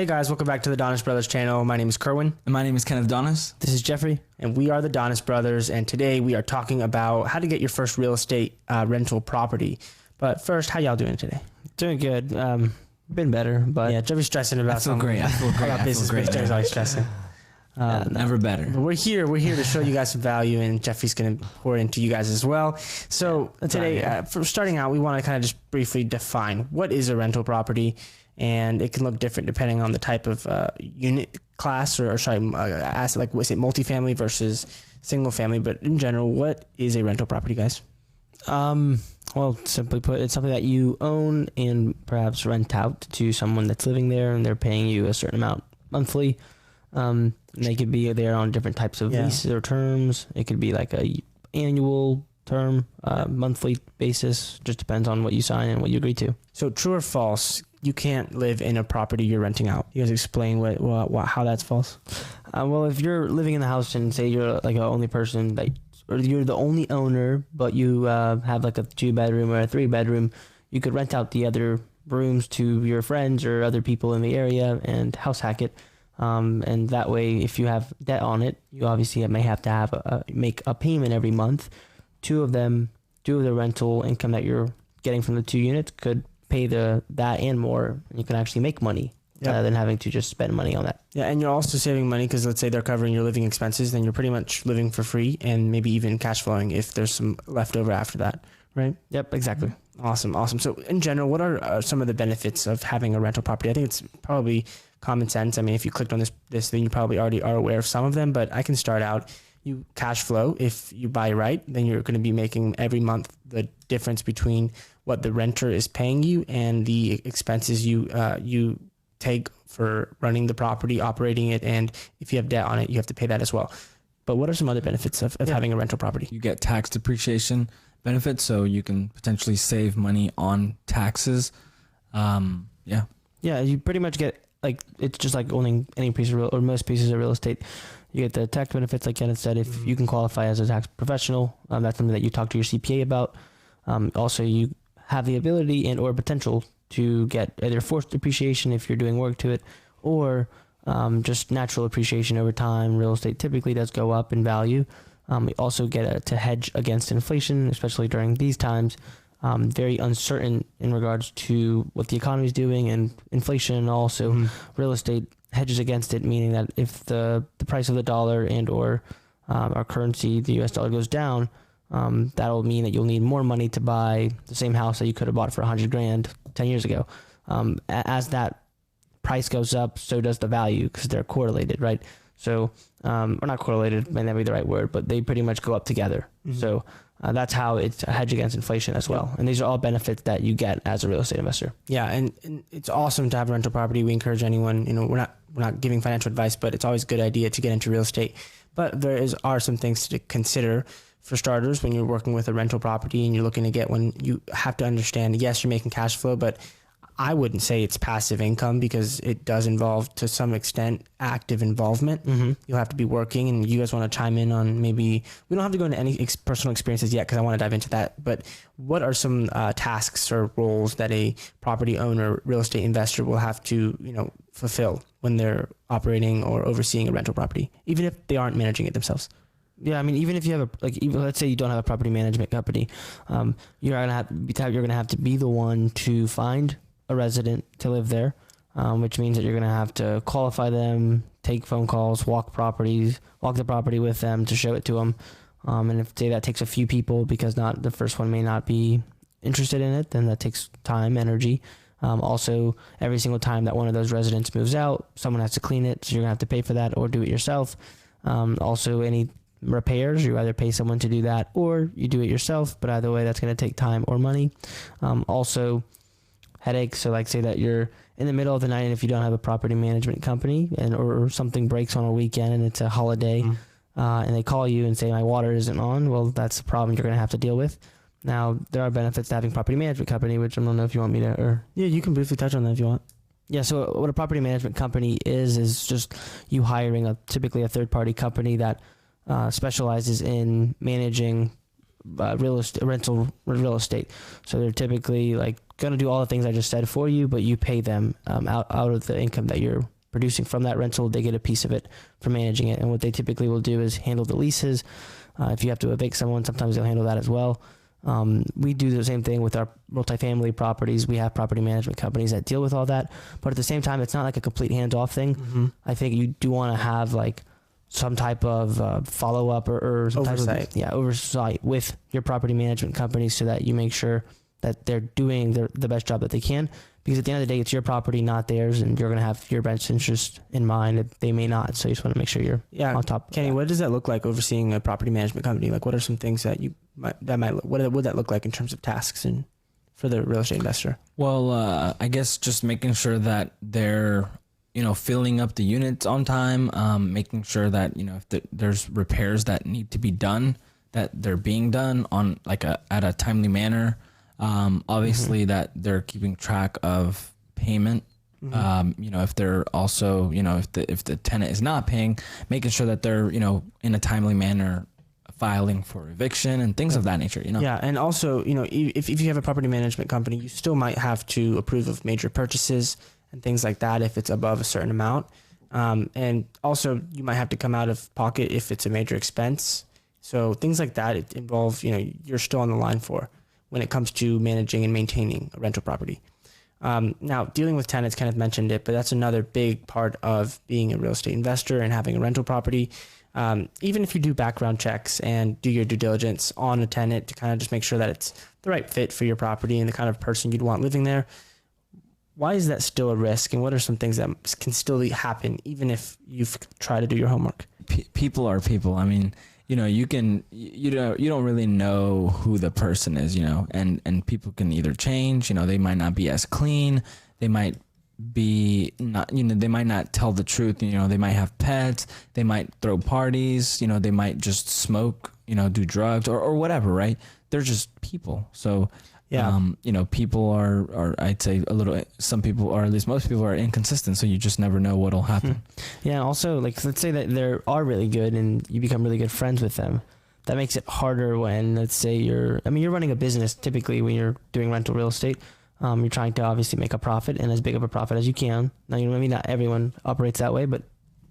Hey guys, welcome back to the Donis Brothers channel. My name is Kerwin. And my name is Kenneth Donis. This is Jeffrey. And we are the Donis Brothers, and today we are talking about how to get your first real estate rental property. But first, how y'all doing today? Doing good. Been better, but yeah, Jeffrey's stressing about something. I feel great. About business, but Jeffrey's always stressing. Never better. But we're here to show you guys some value, and Jeffrey's going to pour into you guys as well. So today, for starting out, we want to kind of just briefly define what is a rental property. And it can look different depending on the type of unit class or asset, like was it multifamily versus single family. But in general, what is a rental property, guys? Well, simply put, it's something that you own and perhaps rent out to someone that's living there, and they're paying you a certain amount monthly. They could be there on different types of leases or terms. It could be like a annual term, monthly basis. Just depends on what you sign and what you agree to. So true or false? You can't live in a property you're renting out. You guys explain how that's false. Well, if you're living in the house and say you're like a only person or you're the only owner, but you have like a 2-bedroom or a 3-bedroom, you could rent out the other rooms to your friends or other people in the area and house hack it. And that way, if you have debt on it, you obviously may have to make a payment every month. Two of the rental income that you're getting from the 2 units could pay that and more, and you can actually make money rather than having to just spend money on that. Yeah, and you're also saving money because let's say they're covering your living expenses, then you're pretty much living for free and maybe even cash flowing if there's some left over after that, right? Yep, exactly. Awesome. So in general, what are some of the benefits of having a rental property? I think it's probably common sense. I mean, if you clicked on this thing, you probably already are aware of some of them, but I can start out. You cash flow. If you buy right, then you're going to be making every month the difference between what the renter is paying you and the expenses you take for running the property, operating it, and if you have debt on it, you have to pay that as well. But what are some other benefits of having a rental property? You get tax depreciation benefits, so you can potentially save money on taxes. Yeah, you pretty much get it's just like owning any piece of or most pieces of real estate. You get the tax benefits, like Kenneth said, if you can qualify as a tax professional. That's something that you talk to your CPA about. Also, you have the ability and or potential to get either forced depreciation if you're doing work to it, or just natural appreciation over time. Real estate typically does go up in value. We also get to hedge against inflation, especially during these times. Very uncertain in regards to what the economy is doing and inflation. Also, real estate hedges against it, meaning that if the price of the dollar and or our currency, the US dollar, goes down, that'll mean that you'll need more money to buy the same house that you could have bought for $100,000 10 years ago. As that price goes up, so does the value, because they're correlated, right? So, or not correlated, may not be the right word, but they pretty much go up together. So that's how it's a hedge against inflation as well. And these are all benefits that you get as a real estate investor. Yeah, and it's awesome to have a rental property. We encourage anyone, we're not giving financial advice, but it's always a good idea to get into real estate. But are some things to consider. For starters, when you're working with a rental property and you're looking to get one, you have to understand, yes, you're making cash flow, but I wouldn't say it's passive income, because it does involve, to some extent, active involvement. You'll have to be working, and you guys want to chime in on, maybe we don't have to go into any personal experiences yet, because I want to dive into that. But what are some tasks or roles that a property owner, real estate investor will have to fulfill when they're operating or overseeing a rental property, even if they aren't managing it themselves? Yeah, I mean, even if you have let's say you don't have a property management company, you're gonna have to be the one to find a resident to live there, which means that you're gonna have to qualify them, take phone calls, walk the property with them to show it to them, and if that takes a few people, because the first one may not be interested in it, then that takes time, energy. Also, every single time that one of those residents moves out, someone has to clean it, so you're gonna have to pay for that or do it yourself. Also, any repairs, you either pay someone to do that or you do it yourself, but either way, that's going to take time or money. Also, headaches. So like, say that you're in the middle of the night, and if you don't have a property management company or something breaks on a weekend and it's a holiday, and they call you and say my water isn't on, well, that's a problem you're going to have to deal with. Now, there are benefits to having a property management company, which I don't know if you want me to, Yeah, you can briefly touch on that if you want. Yeah, so what a property management company is just you hiring typically a third-party company that specializes in managing rental real estate. So they're typically like going to do all the things I just said for you, but you pay them out of the income that you're producing from that rental. They get a piece of it for managing it. And what they typically will do is handle the leases. If you have to evict someone, sometimes they'll handle that as well. We do the same thing with our multifamily properties. We have property management companies that deal with all that, but at the same time, it's not like a complete hands-off thing. Mm-hmm. I think you do want to have like some type of follow-up or some Oversight. type of oversight with your property management companies so that you make sure that they're doing the best job that they can. Because at the end of the day, it's your property, not theirs, and you're going to have your best interest in mind. They may not, so you just want to make sure you're on top of Kenny, that. what does that look like overseeing a property management company? Like, what are some things that what would that look like in terms of tasks and for the real estate investor? Well, I guess just making sure that they're, filling up the units on time, making sure that, if there's repairs that need to be done, that they're being done on at a timely manner. Obviously that they're keeping track of payment. If they're also, if the tenant is not paying, making sure that they're, in a timely manner filing for eviction and things of that nature, Yeah. And also, if you have a property management company, you still might have to approve of major purchases and things like that if it's above a certain amount. And also you might have to come out of pocket if it's a major expense. So things like that, it involves, you're still on the line for when it comes to managing and maintaining a rental property. Now, dealing with tenants, Kenneth mentioned it, but that's another big part of being a real estate investor and having a rental property. Even if you do background checks and do your due diligence on a tenant to kind of just make sure that it's the right fit for your property and the kind of person you'd want living there, why is that still a risk? And what are some things that can still happen even if you've tried to do your homework? People are people. I mean, you don't really know who the person is, and people can either change, they might not be as clean. They might be not, they might not tell the truth. They might have pets. They might throw parties, they might just smoke, do drugs or whatever, right? They're just people. So, people are, I'd say some people, or at least most people, are inconsistent. So you just never know what'll happen. Yeah. Also, let's say that they are really good and you become really good friends with them. That makes it harder when, let's say you're running a business. Typically when you're doing rental real estate, you're trying to obviously make a profit and as big of a profit as you can. Now, not everyone operates that way, but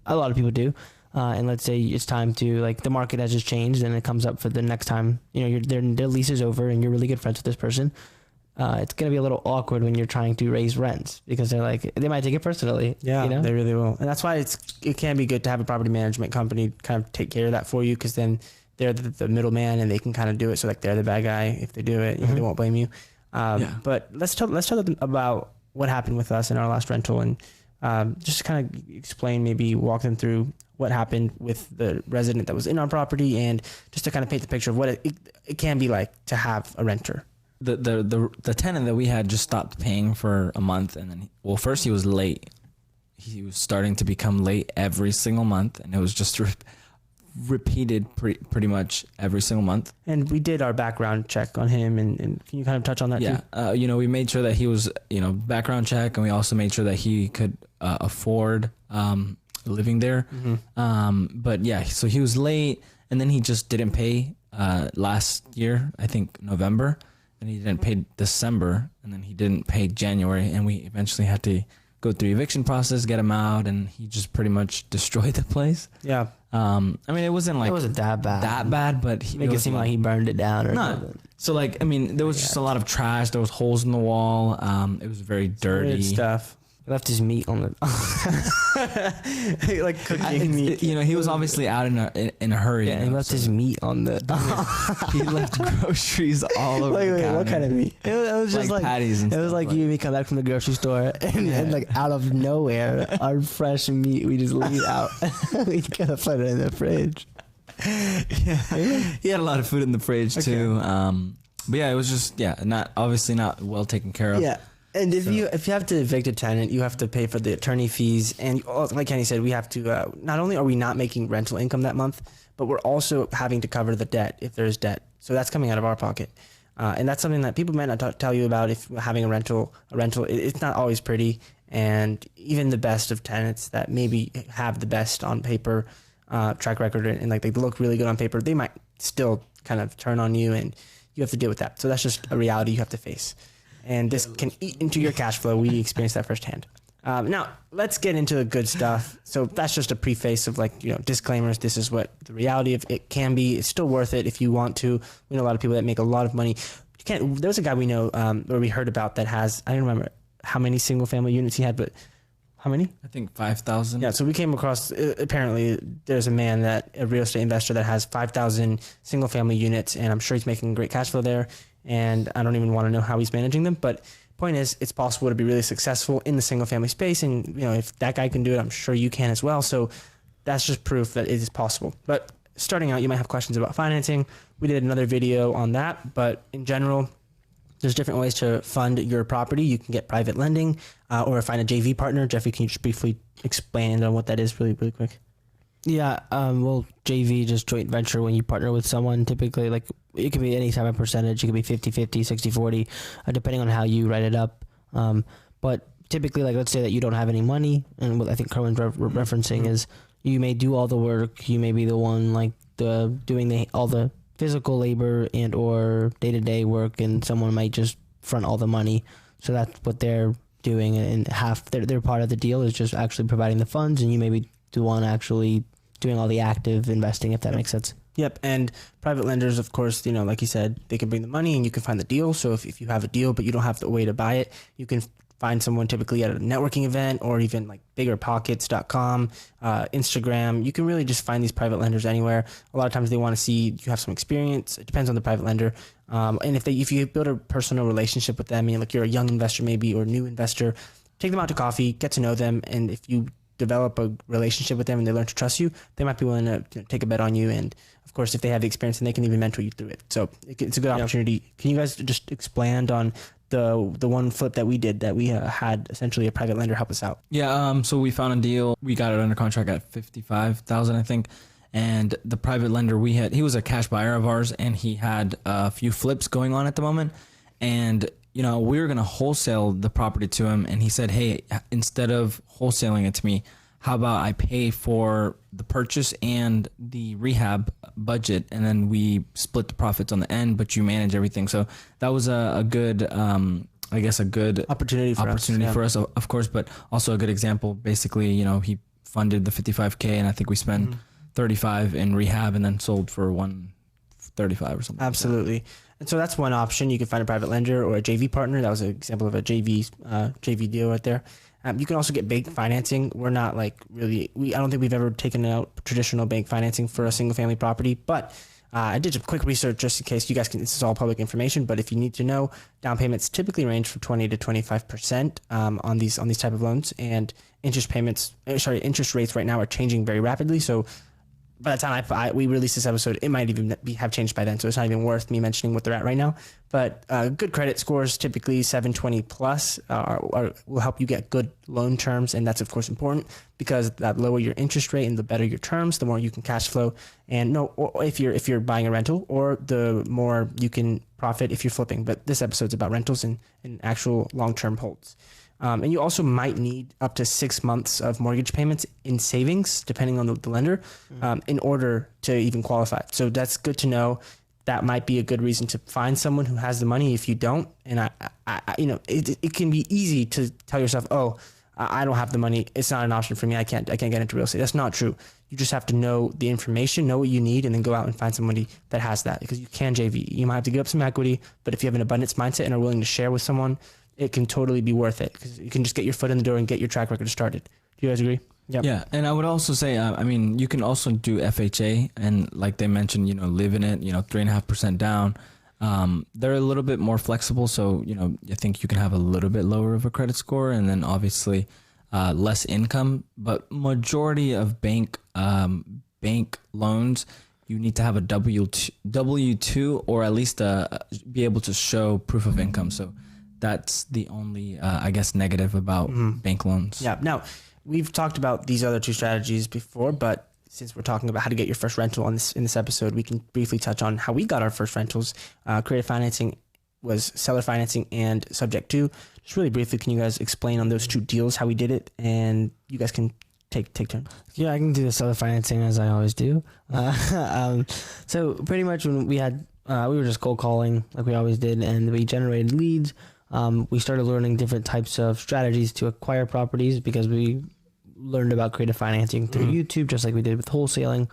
a lot of people do. And let's say it's time to, the market has just changed and it comes up for the next time, their lease is over and you're really good friends with this person. It's going to be a little awkward when you're trying to raise rents because they might take it personally. Yeah, they really will. And that's why it can be good to have a property management company kind of take care of that for you, because then they're the middleman and they can kind of do it. So they're the bad guy if they do it, they won't blame you. But let's talk about what happened with us in our last rental and just to kind of explain, maybe walk them through what happened with the resident that was in our property and just to kind of paint the picture of what it can be like to have a renter. The tenant that we had just stopped paying for a month, and then first he was late. He was starting to become late every single month, and it was just repeated pretty much every single month. And we did our background check on him, and can you kind of touch on that too? We made sure that he was, background check, and we also made sure that he could afford living there. But yeah, so he was late, and then he just didn't pay last year, I think November, and he didn't pay December, and then he didn't pay January, and we eventually had to go through the eviction process, get him out, and he just pretty much destroyed the place. Yeah. It wasn't that bad. But make it seem like he burned it down or something. So there was just a lot of trash. There was holes in the wall. It was very dirty. Weird stuff. He left his meat on the like cooking meat. He was obviously out in a hurry. Yeah, he left his meat on the. He left groceries all over the counter. What kind of meat? It was just like patties and it was stuff, like you and me come back from the grocery store and out of nowhere, our fresh meat we just leave out. We gotta put it in the fridge. Yeah, he had a lot of food in the fridge too. But yeah, it was just not well taken care of. Yeah. And if you have to evict a tenant, you have to pay for the attorney fees. And like Kenny said, we have to, not only are we not making rental income that month, but we're also having to cover the debt if there's debt. So that's coming out of our pocket. And that's something that people might not tell you about if having a rental, it's not always pretty. And even the best of tenants that maybe have the best on paper track record and they look really good on paper, they might still kind of turn on you and you have to deal with that. So that's just a reality you have to face. and this can eat into your cash flow. We experienced that firsthand. Now let's get into the good stuff. So that's just a preface of disclaimers. This is what the reality of it can be. It's still worth it if you want to. We know a lot of people that make a lot of money. There's a guy we know where we heard about that has, I don't remember how many single family units he had, but how many? I think 5,000. Yeah. So we came across, apparently there's a real estate investor that has 5,000 single family units, and I'm sure he's making great cash flow there. And I don't even want to know how he's managing them, but point is, it's possible to be really successful in the single family space. And, if that guy can do it, I'm sure you can as well. So that's just proof that it is possible. But starting out, you might have questions about financing. We did another video on that, but in general, there's different ways to fund your property. You can get private lending or find a JV partner. Jeffrey, can you just briefly explain on what that is really, really quick? Yeah, well, JV, just joint venture, when you partner with someone, typically, it can be any type of percentage. It could be 50-50, 60-40, depending on how you write it up. But typically, let's say that you don't have any money, and what I think Carmen's referencing is you may do all the work. You may be the one, doing all the physical labor and or day-to-day work, and someone might just front all the money. So that's what they're doing, and half their part of the deal is just actually providing the funds, and you may be the one actually doing all the active investing, if that makes sense. Yep. And private lenders, of course, like you said, they can bring the money and you can find the deal. So if you have a deal but you don't have the way to buy it, you can find someone typically at a networking event, or even biggerpockets.com, Instagram. You can really just find these private lenders anywhere. A lot of times they want to see you have some experience. It depends on the private lender. And if you build a personal relationship with them, you're a young investor maybe, or new investor, take them out to coffee, get to know them. And if you develop a relationship with them and they learn to trust you, they might be willing to take a bet on you. And of course, if they have the experience, then they can even mentor you through it. So it's a good opportunity. Can you guys just expand on the one flip that we did, that we had essentially a private lender help us out? Yeah. So we found a deal. We got it under contract at 55,000, I think. And the private lender he was a cash buyer of ours, and he had a few flips going on at the moment. And we were going to wholesale the property to him, and he said, hey, instead of wholesaling it to me, how about I pay for the purchase and the rehab budget, and then we split the profits on the end, but you manage everything. So that was a good, a good opportunity for us, of course, but also a good example. Basically, he funded the 55K, and I think we spent 35 in rehab, and then sold for 135 or something. Absolutely. Like that. And so that's one option. You can find a private lender or a JV partner. That was an example of a JV deal right there. You can also get bank financing. We're not I don't think we've ever taken out traditional bank financing for a single family property, but I did some quick research just in case you guys can, this is all public information, but if you need to know, down payments typically range from 20 to 25% on these type of loans, and interest rates right now are changing very rapidly. So by the time we release this episode, it might even have changed by then. So it's not even worth me mentioning what they're at right now. But good credit scores, typically 720 plus, will help you get good loan terms. And that's, of course, important, because that lower your interest rate and the better your terms, the more you can cash flow. And if you're buying a rental, or the more you can profit if you're flipping. But this episode's about rentals and actual long-term holds. And you also might need up to 6 months of mortgage payments in savings, depending on the lender, in order to even qualify. So that's good to know. That might be a good reason to find someone who has the money if you don't. And it can be easy to tell yourself, oh, I don't have the money. It's not an option for me. I can't get into real estate. That's not true. You just have to know the information, know what you need, and then go out and find somebody that has that, because you can JV. You might have to give up some equity, but if you have an abundance mindset and are willing to share with someone, it can totally be worth it, because you can just get your foot in the door and get your track record started. Do you guys agree? Yep. Yeah. And I would also say, you can also do FHA, and like they mentioned, live in it, 3.5% down. They're a little bit more flexible. So, I think you can have a little bit lower of a credit score, and then obviously less income, but majority of bank loans, you need to have a W-2 or at least be able to show proof of income. So that's the only, negative about bank loans. Yeah. Now, we've talked about these other two strategies before, but since we're talking about how to get your first rental in this episode, we can briefly touch on how we got our first rentals. Creative financing was seller financing and subject to. Just really briefly, can you guys explain on those two deals how we did it? And you guys can take turn. Yeah, I can do the seller financing as I always do. So pretty much when we were just cold calling like we always did, and we generated leads. we started learning different types of strategies to acquire properties because we learned about creative financing through YouTube, just like we did with wholesaling.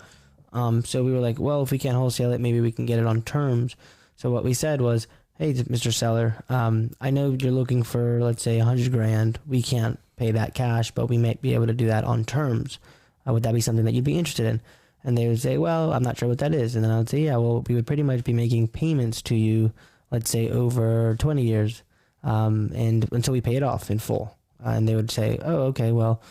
So we were like, well, if we can't wholesale it, maybe we can get it on terms. So what we said was, hey, Mr. Seller, I know you're looking for, let's say, $100,000. We can't pay that cash, but we might be able to do that on terms. Would that be something that you'd be interested in? And they would say, well, I'm not sure what that is. And then I would say, yeah, well, we would pretty much be making payments to you, let's say, over 20 years, and until we pay it off in full. And they would say, oh, okay, well,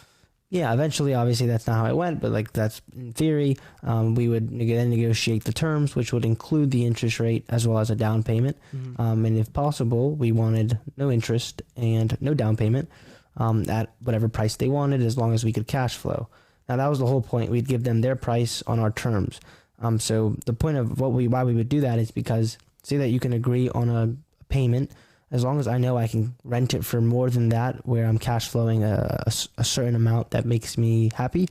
yeah, eventually, obviously, that's not how it went, but like that's in theory. We would then negotiate the terms, which would include the interest rate as well as a down payment. And if possible, we wanted no interest and no down payment at whatever price they wanted, as long as we could cash flow. Now, that was the whole point. We'd give them their price on our terms. So the point of why we would do that is because, say that you can agree on a payment. As long as I know I can rent it for more than that, where I'm cash flowing a certain amount that makes me happy,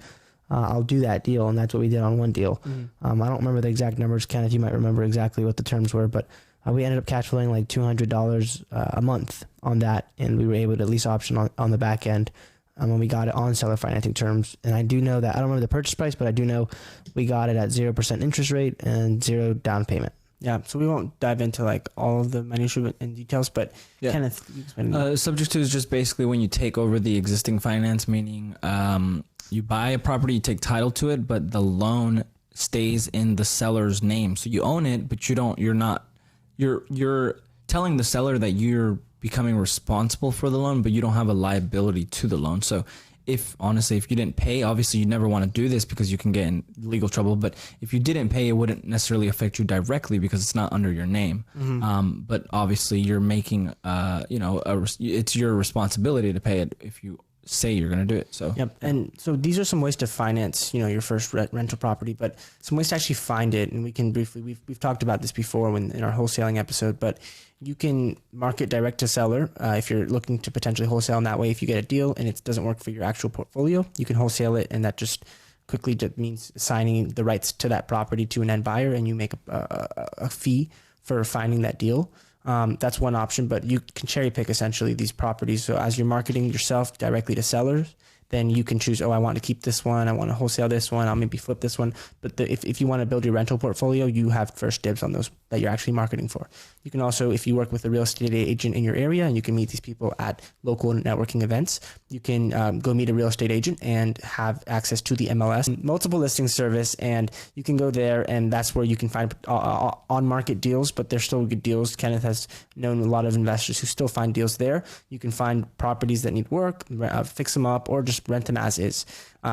I'll do that deal. And that's what we did on one deal. I don't remember the exact numbers. Kenneth, you might remember exactly what the terms were, but we ended up cash flowing like $200 a month on that. And we were able to at least option on the back end when we got it on seller financing terms. And I do know that, I don't remember the purchase price, but I do know we got it at 0% interest rate and 0 down payment. Yeah, so we won't dive into like all of the minutiae and details, but Kenneth, you explain. Subject to is just basically when you take over the existing finance, meaning you buy a property, you take title to it, but the loan stays in the seller's name. So you own it, but you're telling the seller that you're becoming responsible for the loan, but you don't have a liability to the loan. So if you didn't pay, obviously you never want to do this because you can get in legal trouble. But if you didn't pay, it wouldn't necessarily affect you directly because it's not under your name. But obviously you're making, it's your responsibility to pay it if you say you're going to do it. So yep. And so these are some ways to finance, your first rental property, but some ways to actually find it. And we can briefly, we've talked about this before in our wholesaling episode, but you can market direct to seller if you're looking to potentially wholesale in that way. If you get a deal and it doesn't work for your actual portfolio, you can wholesale it, and that just quickly means assigning the rights to that property to an end buyer, and you make a fee for finding that deal. That's one option, but you can cherry pick essentially these properties. So as you're marketing yourself directly to sellers, then you can choose, I want to keep this one, I want to wholesale this one, I'll maybe flip this one. But if you want to build your rental portfolio, you have first dibs on those that you're actually marketing for. You can also, if you work with a real estate agent in your area and you can meet these people at local networking events, you can go meet a real estate agent and have access to the MLS multiple listing service, and you can go there, and that's where you can find on-market deals, but they're still good deals. Kenneth has known a lot of investors who still find deals there. You can find properties that need work, fix them up, or just rent them as is.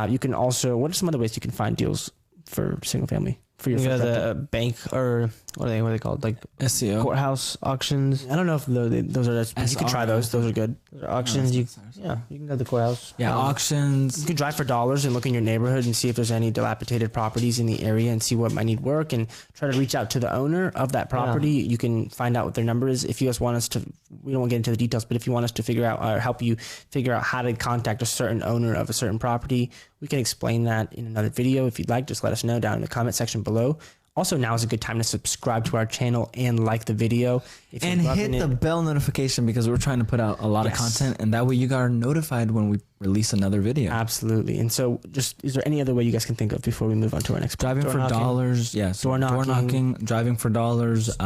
You can also, what are some other ways you can find deals for single family? For your the bank, or what are they called? Like SEO, courthouse auctions. I don't know if those are. You can try those. Those are good. Those are auctions. You can go to the courthouse. Yeah, auctions. You can drive for dollars and look in your neighborhood and see if there's any dilapidated properties in the area and see what might need work, and try to reach out to the owner of that property. Yeah. You can find out what their number is. If you guys want us to, we don't want to get into the details, but if you want us to figure out or help you figure out how to contact a certain owner of a certain property, we can explain that in another video. If you'd like, just let us know down in the comment section below. Also, now is a good time to subscribe to our channel and like the video. And hit the bell notification, because we're trying to put out a lot of content, and that way you are notified when we release another video. Absolutely. And so is there any other way you guys can think of before we move on to our next point? Driving for dollars. Yes. Door knocking, driving for dollars.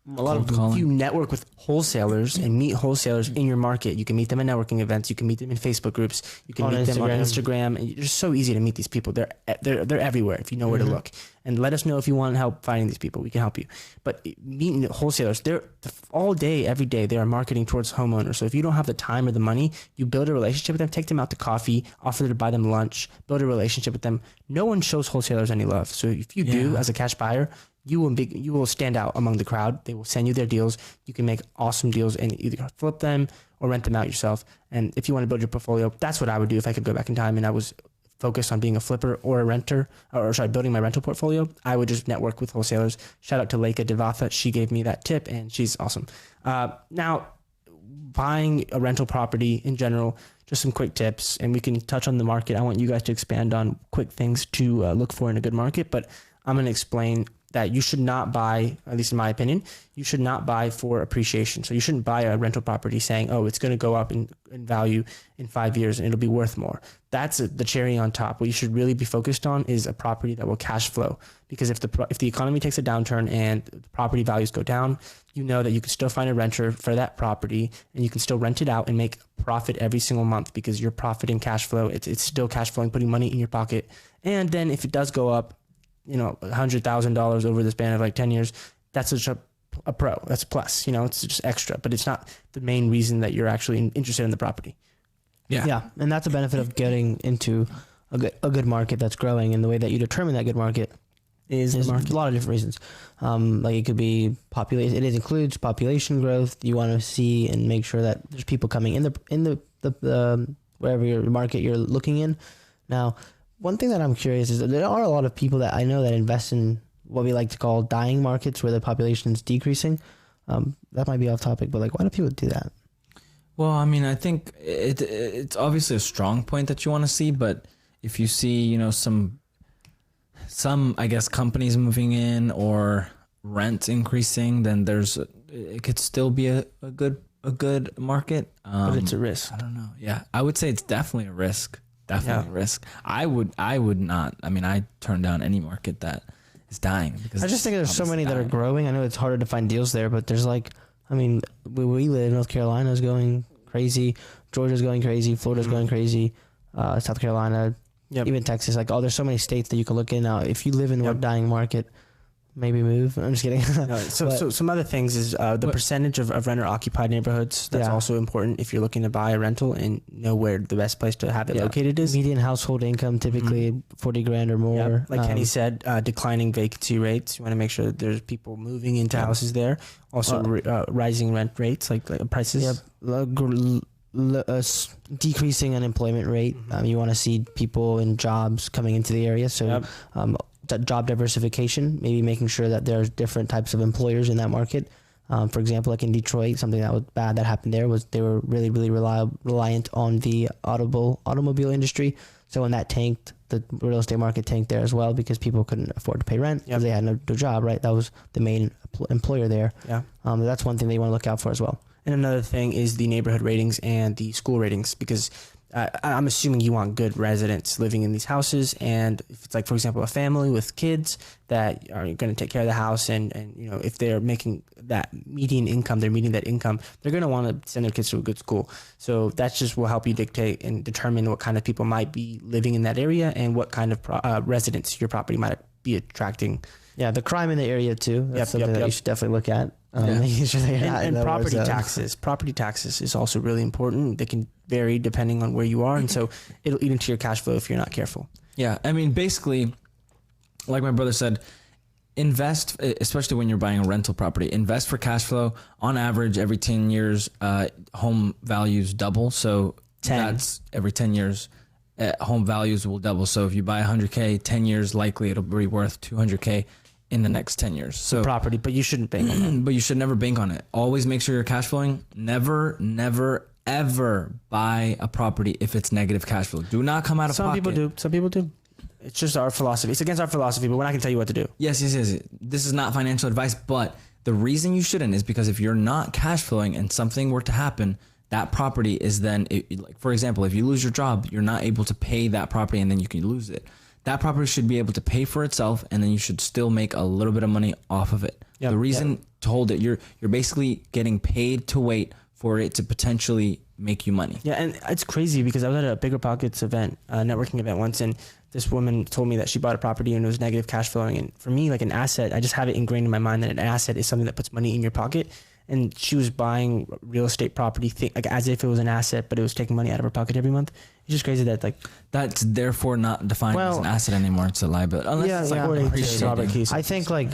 A lot of you network with wholesalers and meet wholesalers in your market. You can meet them at networking events. You can meet them in Facebook groups. You can meet them on Instagram. And it's just so easy to meet these people. They're everywhere if you know where to look. And let us know if you want help finding these people. We can help you. But meeting wholesalers, they're all day, every day, they are marketing towards homeowners. So if you don't have the time or the money, you build a relationship with them, take them out to coffee, offer to buy them lunch, build a relationship with them. No one shows wholesalers any love. So if you do, as a cash buyer, you will stand out among the crowd. They will send you their deals. You can make awesome deals and either flip them or rent them out yourself. And if you want to build your portfolio, that's what I would do if I could go back in time and I was focused on being a flipper or a renter, building my rental portfolio. I would just network with wholesalers. Shout out to Leica Devatha. She gave me that tip and she's awesome. Now, buying a rental property in general, just some quick tips, and we can touch on the market. I want you guys to expand on quick things to look for in a good market, but I'm going to explain that you should not buy, at least in my opinion, you should not buy for appreciation. So you shouldn't buy a rental property saying, oh, it's going to go up in value in 5 years and it'll be worth more. That's the cherry on top. What you should really be focused on is a property that will cash flow. Because if the economy takes a downturn and the property values go down, you know that you can still find a renter for that property and you can still rent it out and make profit every single month because you're profiting cash flow. It's still cash flowing, putting money in your pocket. And then if it does go up, $100,000 over the span of like 10 years, that's such a pro. That's a plus, it's just extra, but it's not the main reason that you're actually interested in the property. Yeah. And that's a benefit of getting into a good market that's growing. And the way that you determine that good market is a lot of different reasons. Like it could be population. It includes population growth. You want to see and make sure that there's people coming in the wherever your market you're looking in. Now, one thing that I'm curious is that there are a lot of people that I know that invest in what we like to call dying markets where the population is decreasing. That might be off topic, but like, why do people do that? Well, I mean, I think it's obviously a strong point that you want to see, but if you see, some I guess companies moving in or rent increasing, then it could still be a good market. But it's a risk. I don't know. Yeah, I would say it's definitely a risk. Definitely a risk. I would not. I mean, I turn down any market that is dying because I just think there's so many that are growing. I know it's harder to find deals there, but there's where we live, North Carolina is going crazy, Georgia's going crazy, Florida's going crazy, South Carolina, even Texas. Like, there's so many states that you can look in now. If you live in a dying market, maybe move. I'm just kidding. So some other things is the percentage of renter occupied neighborhoods. That's also important if you're looking to buy a rental and know where the best place to have it located is. Median household income typically 40 grand or more. Yep. Like Kenny said, declining vacancy rates. You want to make sure that there's people moving into houses there. Also rising rent rates, like prices. Decreasing unemployment rate. You want to see people in jobs coming into the area. So job diversification, maybe making sure that there's different types of employers in that market. For example, like in Detroit, something that was bad that happened there was they were really, really reliant on the automobile industry. So when that tanked, the real estate market tanked there as well because people couldn't afford to pay rent because they had no job, right? That was the main employer there. Yeah. That's one thing that you want to look out for as well. And another thing is the neighborhood ratings and the school ratings, because I'm assuming you want good residents living in these houses. And if it's like, for example, a family with kids that are going to take care of the house and if they're making that median income, they're meeting that income, they're going to want to send their kids to a good school. So that just will help you dictate and determine what kind of people might be living in that area and what kind of residents your property might be attracting. Yeah, the crime in the area too. That's something that you should definitely look at. And property taxes. Property taxes is also really important. They can vary depending on where you are, and so it'll eat into your cash flow if you're not careful. Yeah, I mean, basically, like my brother said, invest, especially when you're buying a rental property, invest for cash flow. On average, every 10 years, home values double. So that's every 10 years, home values will double. So if you buy 100K, 10 years, likely it'll be worth 200K. In the next 10 years. So property, but you shouldn't bank on it. But you should never bank on it. Always make sure you're cash flowing. Never, ever buy a property if it's negative cash flow. Do not come out of pocket. Some people do. It's just our philosophy. It's against our philosophy, but we're not going to tell you what to do. Yes. This is not financial advice, but the reason you shouldn't is because if you're not cash flowing and something were to happen, that property is then, like for example, if you lose your job, you're not able to pay that property and then you can lose it. That property should be able to pay for itself, and then you should still make a little bit of money off of it. The reason to hold it, you're basically getting paid to wait for it to potentially make you money. Yeah, and it's crazy because I was at a Bigger Pockets event, networking event once, and this woman told me that she bought a property and it was negative cash flowing. And for me, like an asset, I just have it ingrained in my mind that an asset is something that puts money in your pocket. And she was buying real estate property like as if it was an asset, but it was taking money out of her pocket every month. It's just crazy that that's therefore not defined as an asset anymore. It's a liability. Unless I think like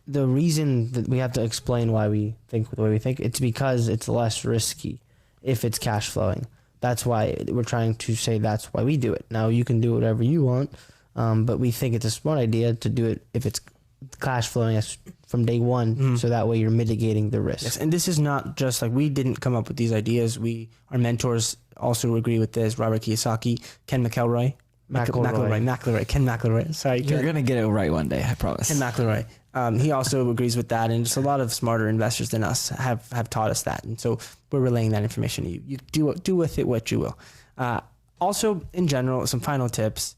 the reason that we have to explain why we think the way we think, it's because it's less risky if it's cash flowing. That's why we're trying to say that's why we do it. Now you can do whatever you want, but we think it's a smart idea to do it if it's cash flowing from day one, so that way you're mitigating the risk. Yes, and this is not just like we didn't come up with these ideas. Our mentors also agree with this. Robert Kiyosaki, Ken McElroy, McElroy. Ken McElroy. Sorry, You're going to get it right one day, I promise. Ken McElroy. He also agrees with that, and just a lot of smarter investors than us have taught us that, and so we're relaying that information to you. You do with it what you will. Also, in general, some final tips.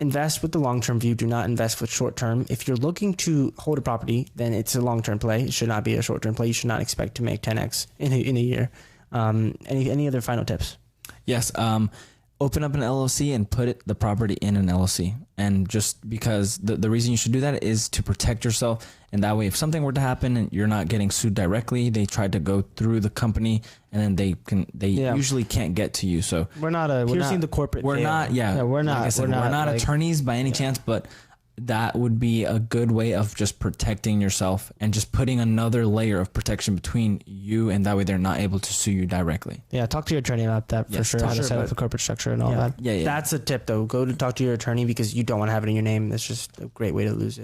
Invest with the long-term view. Do not invest with short-term. If you're looking to hold a property, then it's a long-term play. It should not be a short-term play. You should not expect to make 10x in a year. Any other final tips? Yes. Open up an LLC and put the property in an LLC. And just because the reason you should do that is to protect yourself. And that way, if something were to happen and you're not getting sued directly, they tried to go through the company and then they usually can't get to you. So we're not piercing the corporate. We're not. Yeah, we're not. Like I said, we're not like, attorneys by any chance, but that would be a good way of just protecting yourself and just putting another layer of protection between you, and that way they're not able to sue you directly. Yeah, talk to your attorney about that for sure. How to set up the corporate structure and all that. Yeah. That's a tip though. Go to talk to your attorney because you don't want to have it in your name. That's just a great way to lose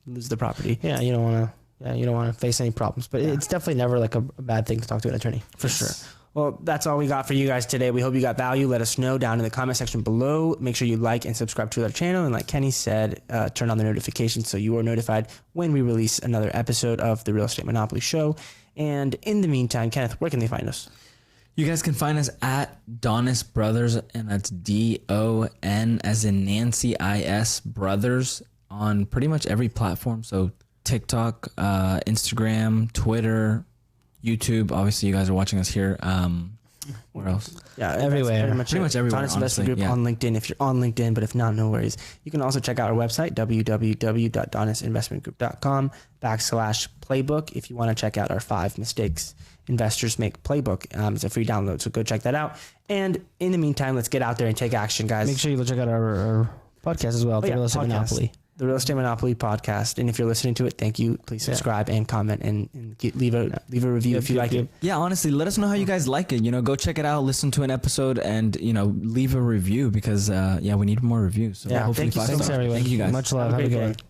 the property. Yeah, you don't want to face any problems. But it's definitely never like a bad thing to talk to an attorney. For sure. Well, that's all we got for you guys today. We hope you got value. Let us know down in the comment section below. Make sure you like and subscribe to our channel. And like Kenny said, turn on the notifications so you are notified when we release another episode of the Real Estate Monopoly Show. And in the meantime, Kenneth, where can they find us? You guys can find us at Donis Brothers, and that's DON as in Nancy IS Brothers on pretty much every platform. So TikTok, Instagram, Twitter, YouTube. Obviously, you guys are watching us here. Where else? Yeah, everywhere. Pretty much everywhere. Donis Investment Group on LinkedIn if you're on LinkedIn, but if not, no worries. You can also check out our website, www.donisinvestmentgroup.com/playbook if you want to check out our 5 mistakes investors make playbook. It's a free download, so go check that out. And in the meantime, let's get out there and take action, guys. Make sure you check out our podcast as well, the Real Estate Monopoly. The Real Estate Monopoly podcast. And if you're listening to it, thank you. Please subscribe and comment and leave a review if you like it. Yeah, honestly, let us know how you guys like it. Go check it out, listen to an episode, and leave a review because we need more reviews. So hopefully thank you so much. Thank you guys. Much love. Have a good one.